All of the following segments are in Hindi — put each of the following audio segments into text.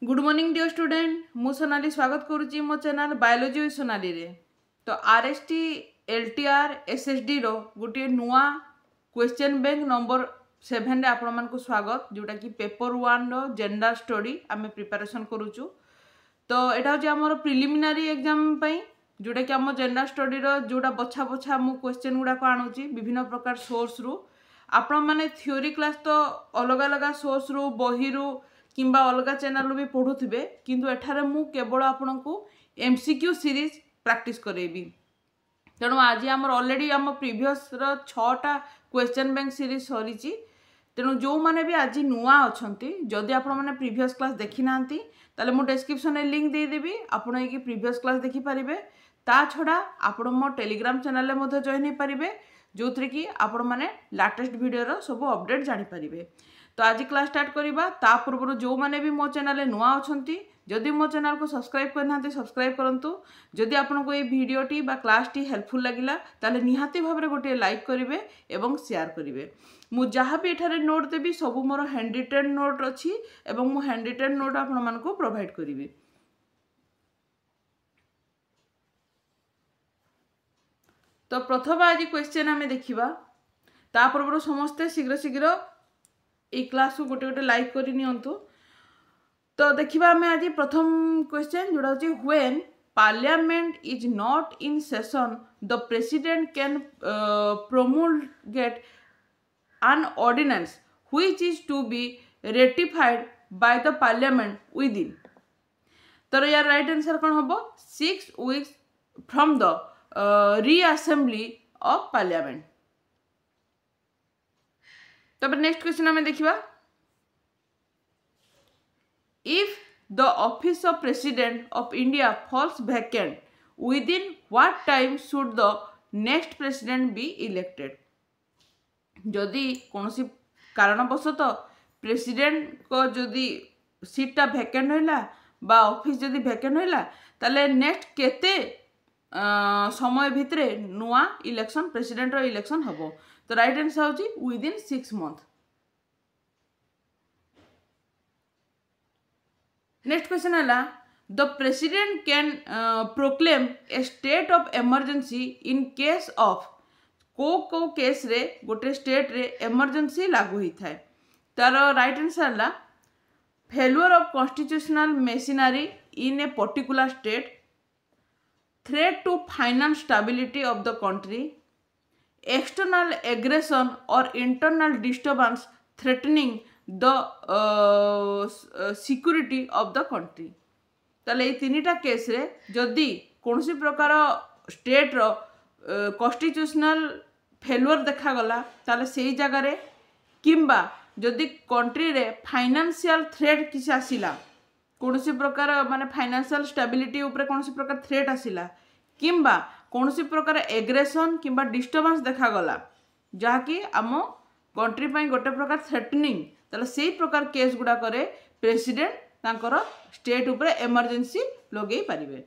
गुड मॉर्निंग डियर स्टूडेंट मु सोनाली स्वागत करुच्ची मो चैनल बायोलॉजी विथ सोनाली रे। तो आरएसटी एलटीआर एसएसडी रो गोटे नुआ क्वेश्चन बैंक नंबर 7 रे आपण मानकु स्वागत जोटा कि पेपर 1 रो जेंडर स्टडी आमे प्रिपरेशन करूचु। तो एटा होची हमर प्रिलिमिनरी एग्जाम पई जोटा कि हम जेंडर स्टडी रो जोटा बछा बछा मु क्वेश्चन गुडा को आणुची विभिन्न प्रकार सोर्स रु। आपण माने थ्योरी क्लास तो अलग अलग सोर्स रु बही रु किंबा अलग चैनल भी पढ़ुवे किंतु एठारे मु केवल आपन को एमसीक्यू सीरीज प्रैक्टिस करेबी। तेणु आज आम अलरेडी आम प्रीवियस रो 6टा क्वेश्चन बैंक सीरीज सरी। तेणु जो मैंने भी आज नुआ अच्छा जदि आपण मैंने प्रीवियस क्लास देखी ना ताले मु डिस्क्रिप्शन में लिंक देदेवी आपण ये प्रीवियस क्लास देखिपारे। ता छड़ा आपण मो टेलीग्राम चैनल में जॉइन हो पारे जो थी कि आपण मैंने लाटेस्ट वीडियो सब अपडेट जानीपारे। तो आज क्लास स्टार्ट करवा ता पूर्व जो मैंने भी मो चैनल नुआ अच्छा जदि मो चैनल को सब्सक्राइब करना सब्सक्राइब करूँ। जदि आपको ये वीडियोटी बा क्लासटी हेल्पफुल लगिला ताले निहाती भाव में गोटे लाइक करेंगे एवं शेयर करेंगे। मु जहाँ भी एठारे नोट देवी सब मोर हैंड रिटेन नोट अच्छी एवं मु हैंड रिटेन नोट आपण मानकु प्रोवाइड करिवि। तो प्रथम आज क्वेश्चन आमे देखिबा ता पूर्व समस्ते शीघ्र शीघ्र ए क्लास को गोटे गोटे लाइक करि नियंतु। तो देखिबा आमे आज प्रथम क्वेश्चन जोड़ा होची when parliament is not in session the president can promulgate an ordinance which is to be ratified by the parliament within। तो यार राइट आंसर कौन हम 6 weeks from the reassembly of parliament। तब नेक्स्ट क्वेश्चन हमें देखिबा if the office of president of India falls vacant within what time should the next president be elected. जदि कौन कारणवशत प्रेसिडेंट को जदि सीटा भैकेंट होइला बा ऑफिस जदि भैकेंट होइला ताले नेक्स्ट केते समय भितरे नुआ इलेक्शन प्रेसिडेंट रो इलेक्शन हबो। तो राइट आंसर होची विदिन 6 months। नेक्स्ट क्वेश्चन है the president can proclaim a state of emergency in case of को केस रे गोटे स्टेट रे इमरजेंसी लागू होता है। तार राइट आंसर है failure of constitutional machinery in a particular state, threat to finance stability of the country, external aggression और internal disturbance threatening the security of the country. ताले तीनटा केस रे जदि कौन प्रकार स्टेट रो कॉन्स्टिट्यूशनल फेल्युअर देखागला ताले से जगह रे किंबा जदि कंट्री रे फाइनेंशियल थ्रेट किसी आसिला कौन प्रकार माने फाइनेंशियल स्टेबिलिटी ऊपर कौन प्रकार थ्रेट आसिला किंबा कौन प्रकार एग्रेशन किंबा डिस्टर्बेंस देखागला जहाँकि आम कंट्री पाई गोटे प्रकार थ्रेटनिंग ताले से प्रकार केस गुड़ा करे प्रेसिडेंट तांकर स्टेट ऊपर इमरजेंसी लगे पारिबे।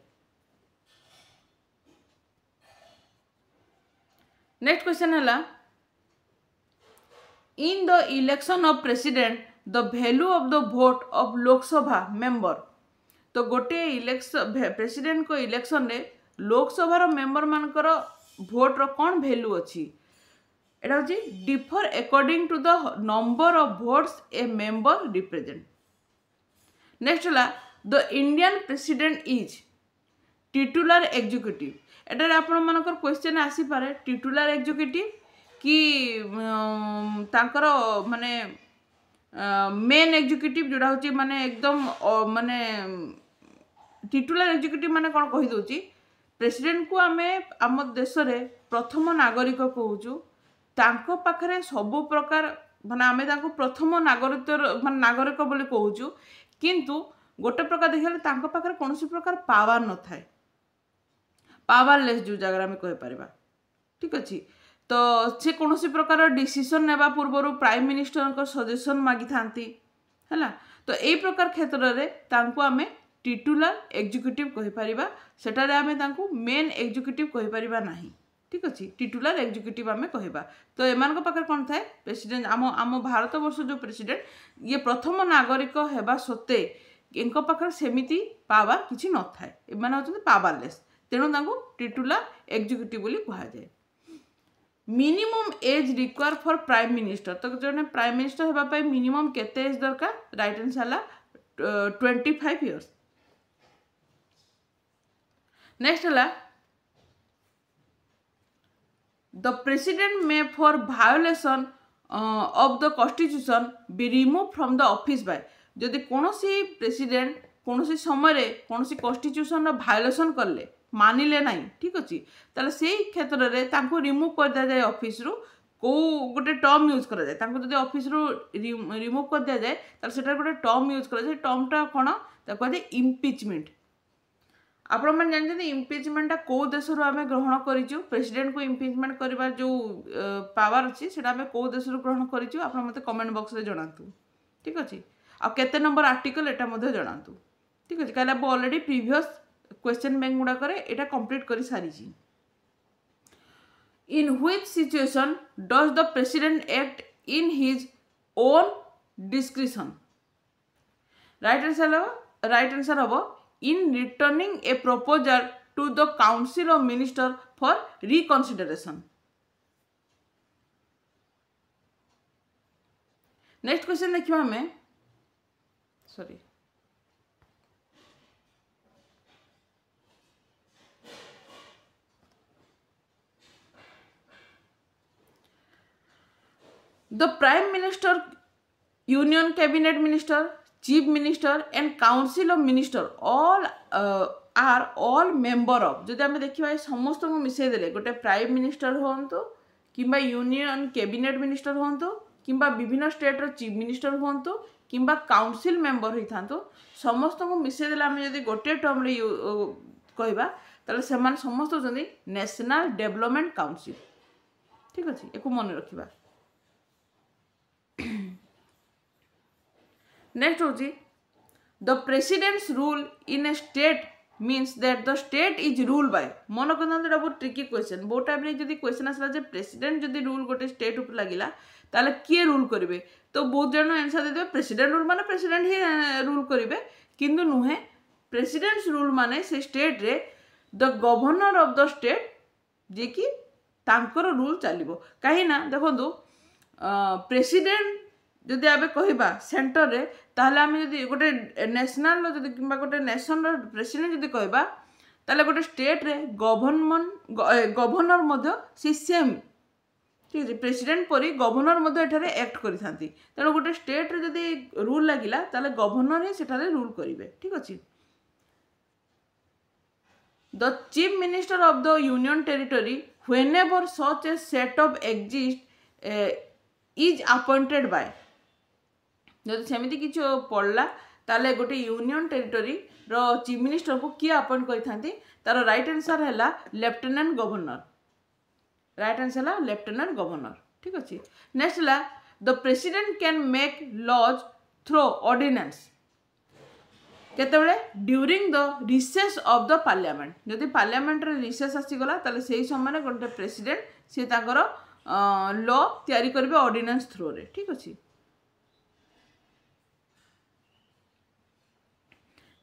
नेक्स्ट क्वेश्चन है in the election of president the value of the vote of Lok Sabha member. तो गोटे इलेक्शन प्रेसिडेंट को इलेक्शन रे लोकसभा मेंबर मानकर भोट रो कौन वैल्यू अच्छी एटा होची differ according to the number of votes a member represent. Next है the Indian president is titular executive. एटार आपण मानकर क्वेश्चन आसी पारे टिटुलर एग्जीक्यूटिव कि तांकर माने मेन एग्जीक्यूटिव जोड़ा होची माने एकदम माने टिटुलर एग्जीक्यूटिव माने कौन कहि दोची प्रेसिडेंट को आमे आम देश रे प्रथम नागरिक कहूचु तांको पाखरे सब प्रकार माने आमे तांको प्रथम नागरिक माने नागरिक बोली कहूचु किंतु गोटे प्रकार देखले तांको पाखरे कोनोसी प्रकार पावर न थाए पावरलेस जो जगह आमे कहि परिबा। ठीक अछि। तो से कोनोसी प्रकार डिसीजन नेबा पूर्व प्राइम मिनिस्टर को सजेशन मागी थांती हैला। तो एई प्रकार क्षेत्र रे तांको आमे टिटुलर एग्जीक्यूटिव कहि परिबा सेटारे आमे तांको मेन एग्जीक्यूटिव कहि परिबा नाही। ठीक अच्छे टिटुलर एग्जीक्यूटिव आमे कहबा। तो एमान पाखे कौन थाए प्रेसिडेंट आम भारत वर्ष जो प्रेसिडेंट ये प्रथम नागरिक हेबा सत्ते इनका पाखर सेमिति पावर किसी न थाए एमाने होचंती पावरलेस तेणु तांको टिटुलर एग्जीक्यूटिव बोली कहा जाए। Minimum age require for prime minister तो जने प्राइम मिनिस्टर हेबा पई मिनिमम केते एज दरकार राइट आंसर ला 25 इयर्स। नेक्स्ट हला the president may for violation of the constitution be remove from the office by जदि कोनोसी प्रेसिडेंट कोनोसी समय कोनोसी कॉन्स्टिट्यूशन रो वायोलेशन करले मानिले नहीं ठीक अच्छे ताले से क्षेत्र में तांको रिमूव कर दिया जाए ऑफिस रु को गोटे टर्म यूज करा जाए तांको जदि ऑफिस रु रिमूव कर दिया जाए ताले सेटा गोटे टर्म यूज करा जाए टर्मटा कोन ताको कहते इम्पिचमेंट। आपण मैंने जानते इम्पिचमेंटा कौ देश आम ग्रहण करूँ प्रेसिडेंट को इम्पिचमेंट करने जो पावर अच्छी से आम कौ देश ग्रहण करूँ आप मत कमेंट बॉक्स में जनातु ठीक अच्छे आ केते नंबर आर्टिकल एटा मध्य जनातु ठीक अच्छे कहीं ऑलरेडी प्रीवियस क्वेश्चन बैंक गुड़ाक एटा कंप्लीट कर सारी। In which situation does the president act in his own discretion right answer hmm in returning a proposal to the council of minister for reconsideration. Next question देखिए हमें sorry The Prime Minister, Union Cabinet Minister, Chief Minister and Council of Minister all are all member of जदि आम देखा समस्त को मिसई देले गोटे प्राइम मिनिस्टर हूँ कि यूनियन कैबिनेट मिनिस्टर हूँ कि विभिन्न स्टेट रो चीफ मिनिस्टर हूँ कि काउंसिल मेंबर होता समस्त को मिसई देले आम जदि गोटे टर्म रे कहबा ताले सेमान समस्त होचंदी नेशनल डेवलपमेंट काउंसिल ठीक अच्छे एक मन रखा। नेक्स्ट होची the presidents rule in A state means that the state is rule by मन करते बहुत ट्रिकी क्वेश्चन बहुत टाइम जब क्वेश्चन आसला जे प्रेसिडेंट जदि रूल गोटे स्टेट उपर लगिला ताले किए रूल करेंगे तो बहुत जन आंसर देते प्रेसिडेंट रूल माने प्रेसिडेंट ही रूल करेंगे किंतु नुहे प्रेसिडेंट्स रूल माने से स्टेट रे the governor of the state जे कि तांकर रूल चलिबो कहीं ना देखो प्रेसिडेंट जदि आम कहवा सेंटर रे ताहले आम जदि गोटे नेशनल जदि कि गोटे नेशन प्रेसिडेंट जदि कहवा ताहले गोटे स्टेट रे गवर्नर मध्य सी सेम ठीक है प्रेसिडेंट परी गवर्नर मध्य एठारे एक्ट करिथांती तेणु गोटे स्टेट रे जदि रूल लागिला ताहले गवर्नर ही सेठारे रूल करिवे ठीक अछि। The chief minister of the union territory whenever such a set of exist is appointed by जब सेमती किसी पड़ला ताले गोटे यूनियन टेरिटरी रो चीफ मिनिस्टर को किए अपॉइंट करिथांती तार राइट आंसर है लेफ्टिनेंट गवर्नर राइट आंसर है लेफ्टिनेंट गवर्नर ठीक अच्छे। नेक्स्ट है the president can make laws through ordinance केतेबेले during the recess of the parliament जदि पार्लियामेंट रे रिसेस आसीगला ताले सेही समय गोटे प्रेसिडेंट से ताकर लॉ तैयारी करेंगे ऑर्डिनेंस थ्रो रे ठीक अच्छे।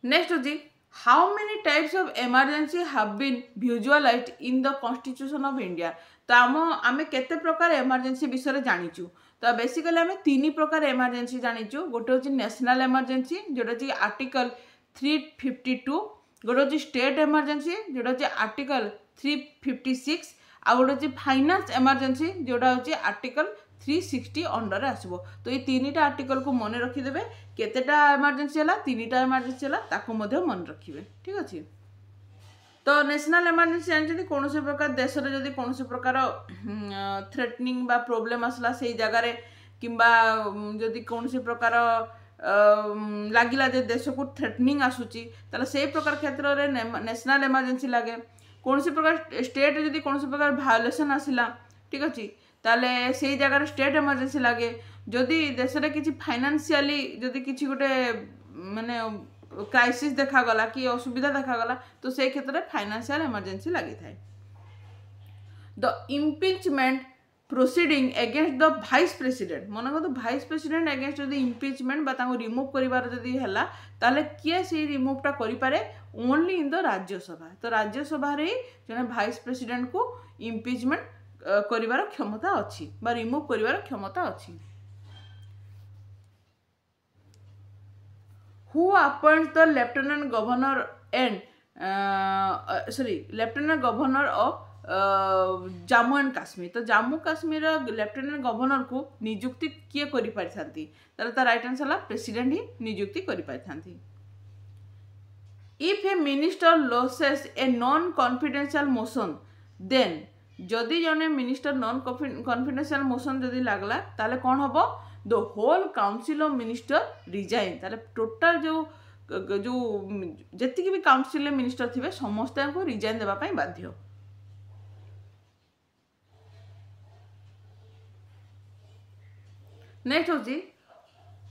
नेक्स्ट होची how many types of emergency have been visualised in the constitution of India तो आम केते प्रकार इमरजेंसी विषय जानीचु तो बेसिकली आम तीन प्रकार इमरजेंसी जानीचु गोटे होची नेशनल इमरजेंसी जोटा होची आर्टिकल 352 गोटे होची स्टेट इमरजेंसी जोटा होची आर्टिकल 356 आ गोटे होची फाइनेंस इमरजेंसी जोटा होची आर्टिकल 360 अंडर आसबो तो ये तीन आर्टिकल को मन रखिदेवे केतेटा इमरजेंसी है तीन इमरजेंसी है ताको मध्य मन रखिए ठीक अच्छे। तो नेशनल इमरजेंसी जानते कौन से प्रकार देश में जब कौन से प्रकार थ्रेटनिंग बा प्रोब्लेम आसला से जगार किंबा जदि कौन से प्रकार लगिला जे देश को थ्रेटनिंग आसूची ताले से प्रकार क्षेत्र में नेशनल इमरजेंसी लगे कौन से प्रकार स्टेट जदि कौन से प्रकार भायोलेसन आसला ठीक अच्छे ताले से जगार स्टेट इमरजेंसी लगे जदि देश में किसी फाइनेंशियली जदि किसी गोटे माने क्राइसिस देखागला कि असुविधा देखागला तो से क्षेत्र में फाइनेंशियल इमरजेंसी लगी थाए। The impeachment proceeding against the vice president मन को भाइस प्रेसिडेंट एगेन्स्ट जब इम्पिचमेंट रिमूव कर ताले किए से रिमूवटा करें ओनली इन द राज्यसभा। तो राज्यसभा रे जने भाइस प्रेसिडेंट को इम्पिचमेंट करिवार क्षमता अच्छी बा रिमूव करिवार क्षमता अच्छी। Who appoints the lieutenant governor and lieutenant governor of Jammu and Kashmir. तो जम्मू काश्मीर लेफ्टिनेंट गवर्नर को नियुक्ति किए करि पारिथांती तार राइट आंसर है प्रेसिडेंट ही नियुक्ति करि पारिथांती। If a minister loses a non confidential motion then जदि जने मिनिस्टर नॉन कॉन्फिडेंशियल मोशन जदि लागला ताले कौन हबो the whole council of minister resign. ताले टोटल जो जो जति भी काउंसिल मिनिस्टर थिबे समस्त को रिजाइन देबा पई बाध्य। नेक्स्ट होची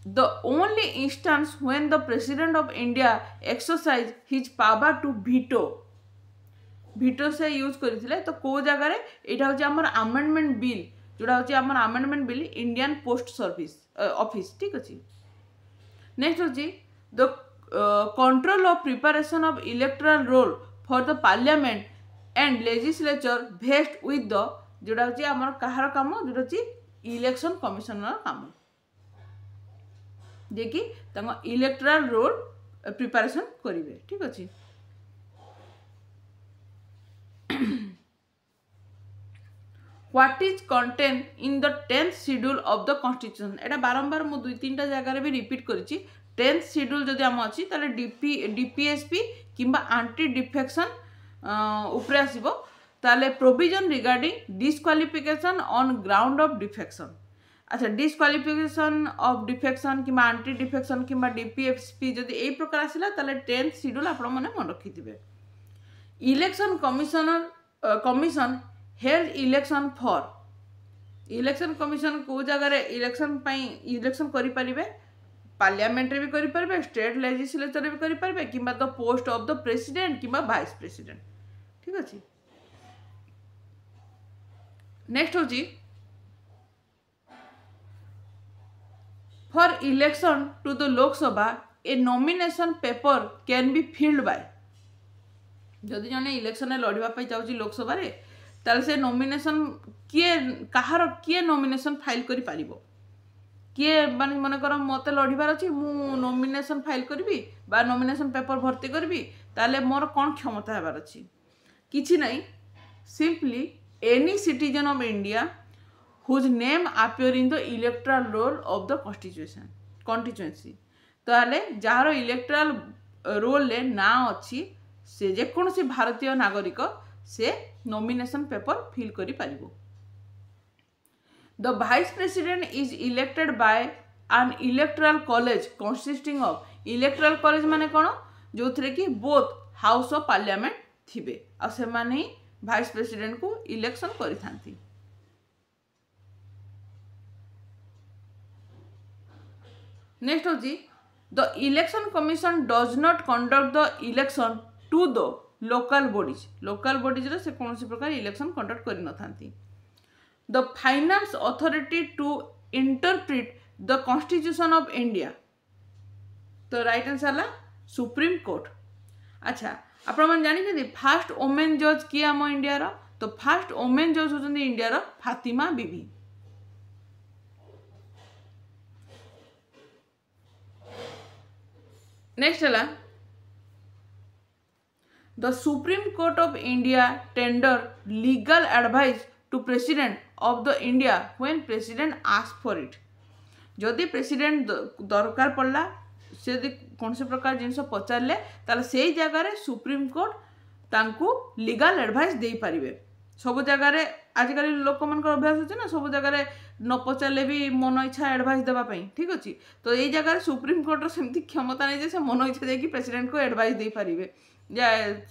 the only instance when the president of India exercise his power to veto से यूज करथिले। तो को जगह रे एटा होची हमर अमेंडमेंट बिल जोड़ा होची हमर amendment bill Indian post service office ठीक अछि। नेक्स्ट होची the control of preparation of electoral roll for the parliament and legislature vest with the जोड़ा होची हमर कहार काम जोड़ा होची इलेक्शन कमिशनर काम जे कि इलेक्टोरल रोल प्रिपरेशन करिवे ठीक अछि। What is contain in the 10th schedule of the constitution. एटा बारंबार मु दुई तीनटा जगह भी रिपीट करिछि। 10th शेड्यूल जदि हम अछि ताले डीपीएसपी किंबा एंटी डिफेक्शन ऊपर आसीबो ताले provision regarding disqualification on ground of defection. अच्छा डिस्क्वालिफिकेशन ऑफ डिफेक्शन किंबा एंटी डिफेक्शन किंबा डीपीएसपी जदि एई प्रकार आसिला ताले 10th शेड्यूल आपण माने मन रखिथिबे। Election commission held election for. Election commission को जगह रे इलेक्शन पई इलेक्शन करि परिबे पार्लियामेंट रे भी करि परिबे स्टेट लेजिस्लेचर रे भी करि परिबे किंबा the post of the president किंबा वाइस प्रेसिडेंट ठीक अछि। नेक्स्ट होची for election to the Lok Sabha a nomination paper can be filled by. जदि जने इलेक्शन लड़वा चाहूँ लोकसभा रे ताले से नॉमिनेशन किए कहार किए नॉमिनेशन फाइल करि पारिबो किए माने मन कर मते लड़ीबार अछि मु नॉमिनेशन फाइल करबी बा नॉमिनेशन पेपर भर्ती करबी ताले मोर कोन क्षमता हेबार अछि किछि नै simply any citizen of India whose name appear in the electoral roll of the constituency। ताले जार इलेक्टोरल रोल ले ना अछि से जे कोनसी भारतीय नागरिक से नॉमिनेशन पेपर फिल करि पारिबो। The vice president is elected by an electoral college consisting of electoral college माने कोन जो थरे कि बोथ हाउस ऑफ पार्लियामेंट थिबे आ से माने वाइस प्रेसिडेंट को इलेक्शन करि थांती। नेक्स्ट होची the election commission does not conduct the election to the local bodies रे से कौन सी प्रकार इलेक्शन कंडक्ट करि न थांती। The finance authority to interpret the constitution of India. तो राइट आंसर है सुप्रीम कोर्ट। अच्छा आपण मन जानि जे फर्स्ट वुमेन जज किए आम इंडिया रो तो फर्स्ट वुमेन जज होचंदी इंडिया रो फातिमा बीबी। नेक्स्ट है the supreme court of India tender legal advice to president of the India when president ask for it. जदि प्रेसिडेंट दरकार पड़ला से कौन से प्रकार जिनस पचारे ताले से जगह रे सुप्रीम कोर्ट तांको लीगल एडवाइस दे पारिबे। सब जगह रे आजिकल लोक मान अभ्यास होचे ना सब जगह रे न पचारे भी मन इच्छा एडवाइस देवा ठीक अच्छे। तो ये जगह सुप्रीम कोर्टर सेमती क्षमता नहीं से मन इच्छा देखिए प्रेसिडेंट को एडवाइस दे पारिबे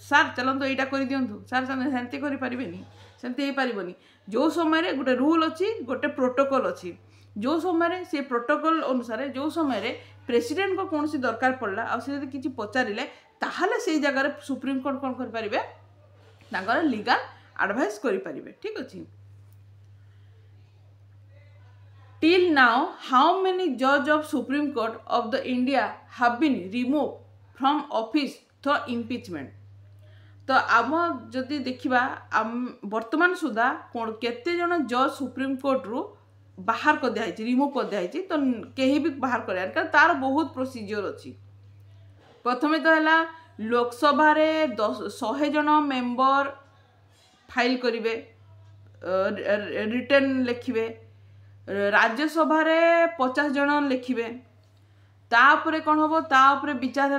सार चलते यहाँ कर दिंतु सार सेमती करें सेमती हो पारबनी। जो समय गोटे रूल अच्छी गोटे प्रोटोकॉल अच्छी जो समय से प्रोटोकॉल अनुसार जो समय प्रेसिडेंट को कौन सी दरकार पड़ला आ किसी पचारे ताहले से जगह सुप्रीम कोर्ट कौन करें लीगल एडवाइस करें ठीक अच्छे। till now how many judge of Supreme Court of the India have been removed from office through impeachment? तो आम जदि देखा वर्तमान सुधा केते जन जज सुप्रीम कोर्ट रु बाहर कर दिया रिमूव कर दिया तो कहीं भी बाहर कर तार बहुत प्रोसीजर अच्छी। प्रथमे तो है लोकसभा 100 जन मेंबर फाइल करेंगे रिटर्न लिखिबे, राज्यसभा 50 जन लिखिबे, तापरे कौन हम तापर विचार है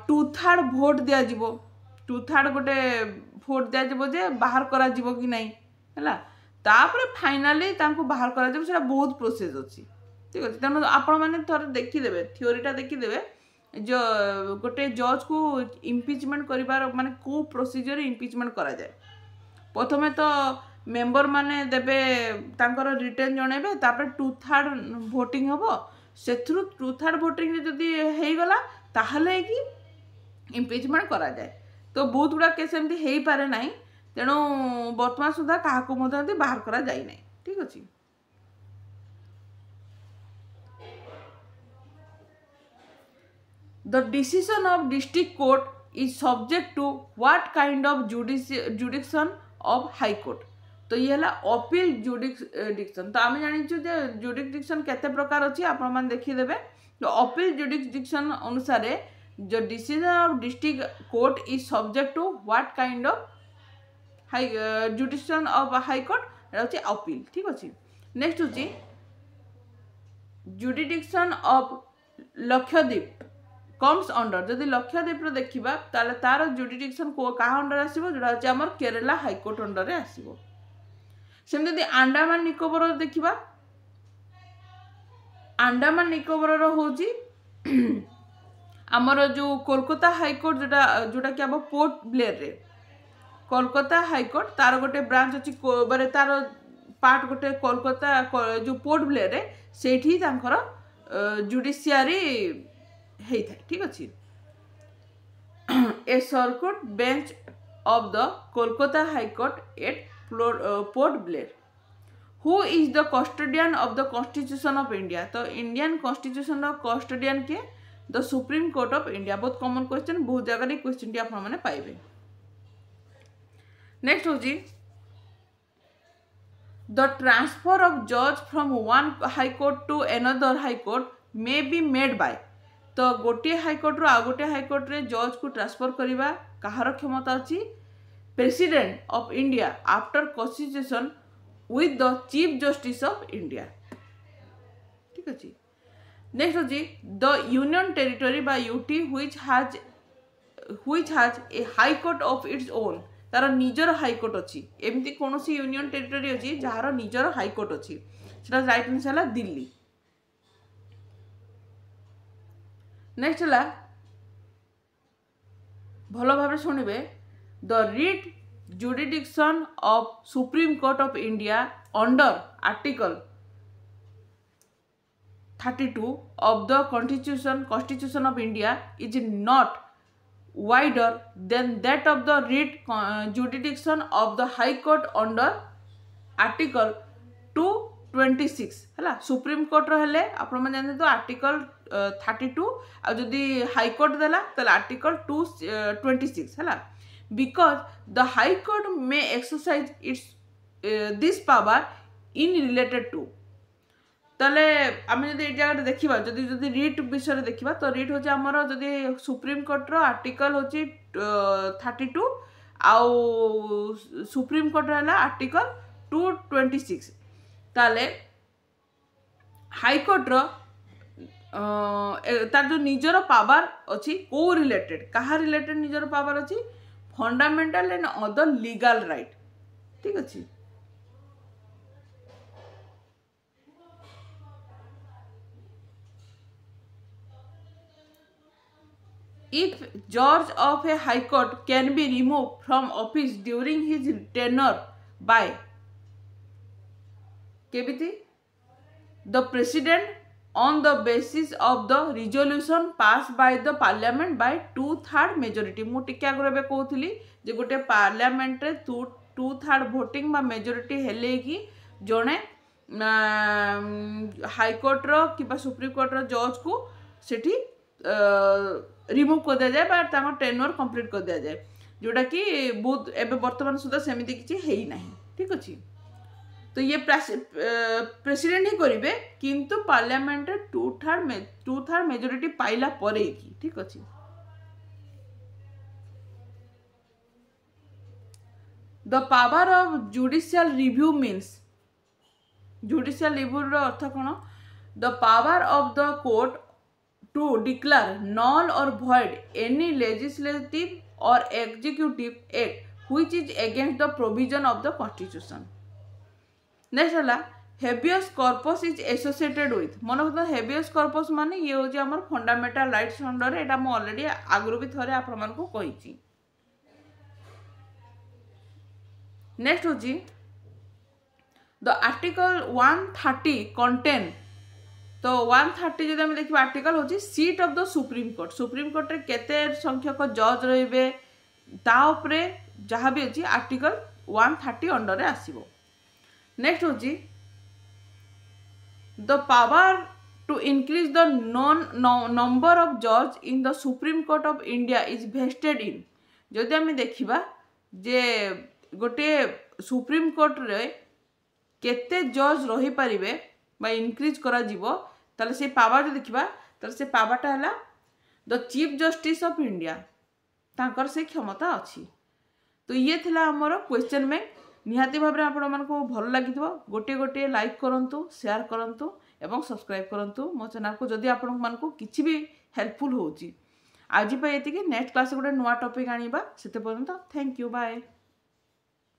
2/3 भोट दिज्व 2/3 गोटे भोट दिज्व जे बाहर करा जीवो कि नहीं है तापर फाइनाली बाहर करा बहुत प्रोसेस अच्छी। ठीक अच्छे तेणु आपण मैंने थोड़े देखीदे थ्योरीटा देखीदे जो गोटे जज को इम्पिचमेंट कर माने को प्रोसीजर इम्पिचमेंट करा जाए। प्रथमे तो मेंबर माने देबे तांकर रिटर्न जणेबे तापर 2/3 भोटिंग हम से 2/3 भोटिंग जदि हो गला ताहले कि इम्पिचमेंट करा जाए। तो बहुत गुड़ा केस एमती हो पारे ना तेणु वर्तमान सुधा क्या बाहर करा जाए ना। ठीक अच्छे the decision of district court is subject to what kind of jurisdiction of high court. तो ये है अपील जुडिक्शन। तो आम जानी जुडिक्शन केते प्रकार अच्छी आपण मैंने देखीदे। तो अपील जुडिक्शन अनुसार जो decision of district court is subject to what kind of high jurisdiction of high court होची अपील। ठीक अच्छे नेक्स्ट होची jurisdiction of Lakshadweep comes under. जदि लक्षद्वीप देखा ताले तार जुडिक्शन क्या अंडर आसो जोटा होची आमर केरला हाईकोर्ट अंडर आसो। सेमती यदि अंडमान निकोबर देखा अंडमान निकोबर होची आमर जो कोलकाता हाईकोर्ट जोटा कि आम पोर्ट ब्लेयर रे कोलकाता हाईकोर्ट तार गोटे ब्रांच अच्छी बारे तार पार्ट गोटे कोलकाता जो पोर्ट ब्लेयर रे सेठी तांकर जुडिशियरी होता है। ठीक अच्छे a circuit bench of the Kolkata high court at Port Blair who is the custodian of the constitution of India. तो इंडियन कॉन्स्टिट्यूशन कस्टोडियन के the supreme court of India. बहुत कॉमन क्वेश्चन बहुत जगह क्वेश्चन टी आपने पाइबे। नेक्स्ट होची द ट्रांसफर ऑफ जज from one high court to another high court may be made by. तो गोटे हाईकोर्ट रू आ गोटे हाईकोर्ट रे जज को ट्रांसफर करवा कहार क्षमता अच्छी president of India after consultation with the chief justice of India. ठीक अच्छे नेक्स्ट होची the union territory by UT which has a high court of its own. तार निजर हाईकोर्ट अच्छी एमती कौन यूनियन टेरिटरी अच्छी जार निजर हाईकोर्ट अच्छी सेटा राइट आंसर है दिल्ली। नेक्स्ट है भल भाव शुणवे the writ jurisdiction of supreme court of India under article 32 of the Constitution of India is not wider than that of the writ jurisdiction of the High Court under Article 226 है सुप्रीम कोर्ट हेले आपण मन जानते तो आर्टिकल 32 आ जदी हाई कोर्ट देला तो आर्टिकल 226 है because the high court may exercise its this power in related to. ताले आम जब ये जगह देखा जदि रिट विषय देखा तो रिट हूँ आमर जदि सुप्रीम कोर्ट आर्टिकल हूँ 32 आउ सुप्रीम कोर्ट है आर्टिकल 226 ताले हाईकोर्ट तार जो निजर पावर अच्छी को रिलेटेड कहा रिलेटेड निजर पावर अच्छी fundamental and other legal right. ठीक अच्छे if judge of a high court can be removed from office during his tenure by KBT the president on the basis of the resolution passed by the parliament by 2/3 majority। मु टिके आगरे कहूली जे गोटे पार्लियामेंट रे 2/3 भोटिंग बा मेजोरिटी हेले कि जड़े हाईकोर्टर कि सुप्रीमकोर्टर जज को सेठी रिमूव कर दिया जाए बा टेन्योर कंप्लीट कर दिया जाए जोटा कि बहुत एवं बर्तमान सुधा सेमती किसी है ही नहीं। ठीक अच्छे तो ये प्रेसिडेंट ही करेंगे किंतु पार्लियामेंट टू थर्ड मेजोरिटी पाइला परे की। ठीक अच्छे the power of judicial review means judicial review अर्थ कौन the power of the court to declare non और भॉइड एनी लेजिस्लेटिव और executive act which is against the provision of the constitution. Next है habeas corpus is associated with मन रखता हेबियस कॉर्पस माने ये हूँ आम फंडामेंटल राइट्स अंडर एटा मु ऑलरेडी आगु भी थोड़े आपण मानकु कहिछि। नेक्स्ट हूँ द आर्टिकल 130 कंटेन तो 130 जब देखिए आर्टिकल हूँ seat of the supreme court रे केते संख्यक जज रहिबे ता उपरे जहाँ भी अच्छी आर्टिकल 130 अंडर रे आसीबो। नेक्स्ट हूँ the power to increase the number of जज in the supreme court of India is vested in जदि आम देखा जे गोटे सुप्रीम कोर्ट रे केते जज रही पारिबे बा इंक्रीज करा जीवो ताले से पावर जो देखा ताले से पावरटा है the chief justice of India तांकर से क्षमता अच्छी। तो ये थिला हमर क्वेश्चन बैंक निहाती भाव में आपण मानक भल लगी गोटे गोटे लाइक करंतु शेयर करंतु एवं सब्सक्राइब करंतु मो चैनल को जदि आपण मानक किछि भी हेल्पफुल होउची। आज ये नेक्स्ट क्लास गोटे नुआ टॉपिक आनिबा सेते पर्यंत थैंक यू बाय।